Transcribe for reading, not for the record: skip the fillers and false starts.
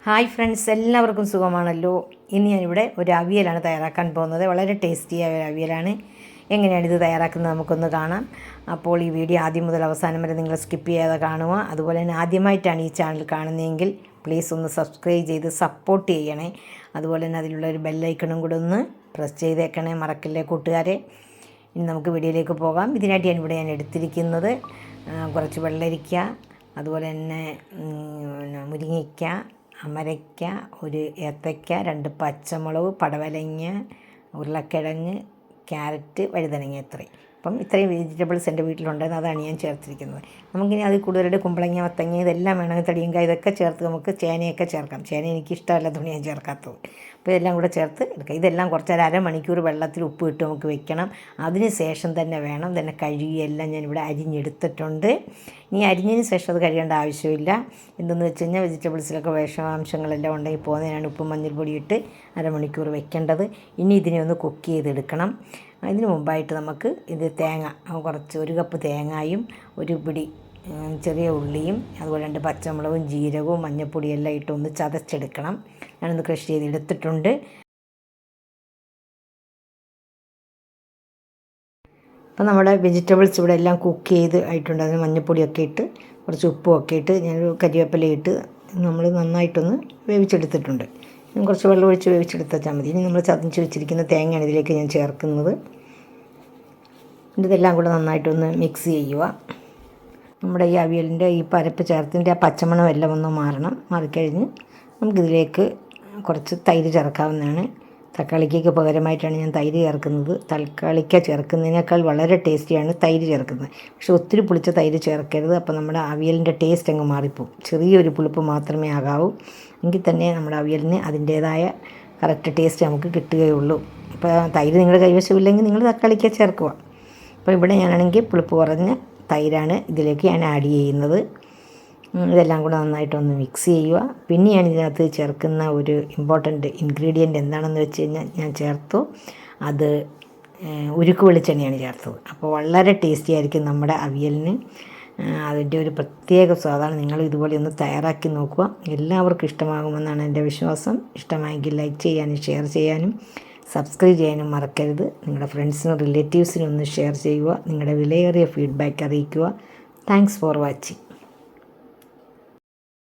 Hi friends, എല്ലാവർക്കും സുഖമാണല്ലോ. ഇനി ഞാനിവിടെ ഒരു അവിയലാണ് തയ്യാറാക്കാൻ പോകുന്നത്. വളരെ ടേസ്റ്റിയായ ഒരു അവിയലാണ്. എങ്ങനെയാണിത് തയ്യാറാക്കുന്നത് നമുക്കൊന്ന് കാണാം. അപ്പോൾ ഈ വീഡിയോ ആദ്യം മുതൽ അവസാനം വരെ നിങ്ങൾ സ്കിപ്പ് ചെയ്യാതെ കാണുക. അതുപോലെ തന്നെ ആദ്യമായിട്ടാണ് ഈ ചാനൽ കാണുന്നതെങ്കിൽ പ്ലീസ് ഒന്ന് സബ്സ്ക്രൈബ് ചെയ്ത് സപ്പോർട്ട് ചെയ്യണേ. അതുപോലെ തന്നെ അതിലുള്ള ഒരു ബെല്ലൈക്കണും കൂടെ ഒന്ന് പ്രസ് ചെയ്തേക്കണേ, മറക്കല്ലേ കൂട്ടുകാരെ. ഇനി നമുക്ക് വീഡിയോയിലേക്ക് പോകാം. ഇതിനായിട്ട് ഞാൻ എടുത്തിരിക്കുന്നത് കുറച്ച് വെള്ളരിക്ക, അതുപോലെ തന്നെ മുരിങ്ങയ്ക്ക, അമരയ്ക്ക, ഒരു ഏത്തയ്ക്ക, 2 പച്ചമുളക്, പടവലങ്ങ, ഉരുളക്കിഴങ്ങ്, ക്യാരറ്റ്, വഴുതനങ്ങ. ഇത്രയും വെജിറ്റബിൾസ് എൻ്റെ വീട്ടിലുണ്ടെന്ന് അതാണ് ഞാൻ ചേർത്തിരിക്കുന്നത്. നമുക്കിനി അതിൽ കൂടുതലായിട്ട് കുമ്പളങ്ങ, മത്തങ്ങ ഇതെല്ലാം വേണമെങ്കിൽ തടിയങ്കായ ഇതൊക്കെ ചേർത്ത് നമുക്ക് ചേനയൊക്കെ ചേർക്കാം. ചേന എനിക്കിഷ്ടമല്ലാത്തതുകൊണ്ട് ഞാൻ ചേർക്കാത്തത്. അപ്പോൾ ഇതെല്ലാം കൂടെ ചേർത്ത് എടുക്കുക. ഇതെല്ലാം കുറച്ചൊരു അരമണിക്കൂർ വെള്ളത്തിൽ ഉപ്പ് ഇട്ട് നമുക്ക് വെക്കണം. അതിന് ശേഷം തന്നെ വേണം തന്നെ കഴുകിയെല്ലാം ഞാനിവിടെ അരിഞ്ഞെടുത്തിട്ടുണ്ട്. ഇനി അരിഞ്ഞതിന് ശേഷം അത് കഴുകേണ്ട ആവശ്യമില്ല. എന്തെന്ന് വെച്ച് കഴിഞ്ഞാൽ വെജിറ്റബിൾസിലൊക്കെ വിഷാംശങ്ങളെല്ലാം ഉണ്ടെങ്കിൽ പോകുന്നതിനാണ് ഉപ്പും മഞ്ഞൾപ്പൊടി ഇട്ട് അരമണിക്കൂർ വെക്കേണ്ടത്. ഇനി ഇതിനെ ഒന്ന് കുക്ക് ചെയ്തെടുക്കണം. ഇതിന് മുമ്പായിട്ട് നമുക്ക് ഇത് കുറച്ച് 1 കപ്പ് തേങ്ങയും, ഒരു പിടി ചെറിയ ഉള്ളിയും, അതുപോലെ 2 പച്ചമുളകും, ജീരകവും, മഞ്ഞൾപ്പൊടിയെല്ലാം ഇട്ട് ഒന്ന് ചതച്ചെടുക്കണം. ഞാനൊന്ന് ക്രഷ് ചെയ്തെടുത്തിട്ടുണ്ട്. അപ്പോൾ നമ്മുടെ വെജിറ്റബിൾസ് ഇവിടെ എല്ലാം കുക്ക് ചെയ്ത് ആയിട്ടുണ്ട്. അതിന് മഞ്ഞൾപ്പൊടിയൊക്കെ ഇട്ട് കുറച്ച് ഉപ്പുമൊക്കെ ഇട്ട് ഞാനൊരു കരിവേപ്പില ഇട്ട് നമ്മൾ നന്നായിട്ടൊന്ന് വേവിച്ചെടുത്തിട്ടുണ്ട്. കുറച്ച് വെള്ളം ഒഴിച്ച് വേവിച്ചെടുത്താൽ മതി. ഇനി നമ്മൾ ചതച്ച് വെച്ചിരിക്കുന്ന തേങ്ങയാണ് ഇതിലേക്ക് ഞാൻ ചേർക്കുന്നത്. ഇതെല്ലാം കൂടെ നന്നായിട്ടൊന്ന് മിക്സ് ചെയ്യുക. നമ്മുടെ ഈ അവിയലിൻ്റെ ഈ പരപ്പ് ചേർത്തിൻ്റെ ആ പച്ചമണം എല്ലാം ഒന്ന് മാറിക്കഴിഞ്ഞ് നമുക്കിതിലേക്ക് കുറച്ച് തൈര് ചേർക്കാവുന്നതാണ്. തക്കാളിക്ക് പകരമായിട്ടാണ് ഞാൻ തൈര് ചേർക്കുന്നത്. തക്കാളിക്ക ചേർക്കുന്നതിനേക്കാൾ വളരെ ടേസ്റ്റിയാണ് തൈര് ചേർക്കുന്നത്. പക്ഷേ ഒത്തിരി പുളിച്ച തൈര് ചേർക്കരുത്. അപ്പോൾ നമ്മുടെ അവിയലിൻ്റെ ടേസ്റ്റ് അങ്ങ് മാറിപ്പോവും. ചെറിയൊരു പുളിപ്പ് മാത്രമേ ആകാവൂ. എങ്കിൽ തന്നെ നമ്മുടെ അവിയലിന് അതിൻ്റേതായ കറക്റ്റ് ടേസ്റ്റ് നമുക്ക് കിട്ടുകയുള്ളൂ. അപ്പോൾ തൈര് നിങ്ങളുടെ കൈവശമില്ലെങ്കിൽ നിങ്ങൾ തക്കാളിക്ക ചേർക്കുക. അപ്പോൾ ഇവിടെ ഞാനാണെങ്കിൽ പുളിപ്പ് കുറഞ്ഞ തൈരാണ് ഇതിലേക്ക് ഞാൻ ആഡ് ചെയ്യുന്നത്. ഇതെല്ലാം കൂടെ നന്നായിട്ടൊന്ന് മിക്സ് ചെയ്യുക. പിന്നെ ഞാൻ ഇതിനകത്ത് ചേർക്കുന്ന ഒരു ഇമ്പോർട്ടൻറ്റ് ഇൻഗ്രീഡിയൻറ്റ് എന്താണെന്ന് വെച്ച് കഴിഞ്ഞാൽ ഞാൻ ചേർത്തു അത് ഉരുക്ക് വെളിച്ചെണ്ണയാണ് ചേർത്തത്. അപ്പോൾ വളരെ ടേസ്റ്റി ആയിരിക്കും നമ്മുടെ അവിയലിന്. അതിൻ്റെ ഒരു പ്രത്യേക സ്വാദാണ്. നിങ്ങൾ ഇതുപോലെ ഒന്ന് തയ്യാറാക്കി നോക്കുക. എല്ലാവർക്കും ഇഷ്ടമാകുമെന്നാണ് എൻ്റെ വിശ്വാസം. ഇഷ്ടമായെങ്കിൽ ലൈക്ക് ചെയ്യാനും ഷെയർ ചെയ്യാനും സബ്സ്ക്രൈബ് ചെയ്യാനും മറക്കരുത്. നിങ്ങളുടെ ഫ്രണ്ട്സിനും റിലേറ്റീവ്സിനും ഒന്ന് ഷെയർ ചെയ്യുക. നിങ്ങളുടെ വിലയേറിയ ഫീഡ്ബാക്ക് അറിയിക്കുക. Thanks for watching.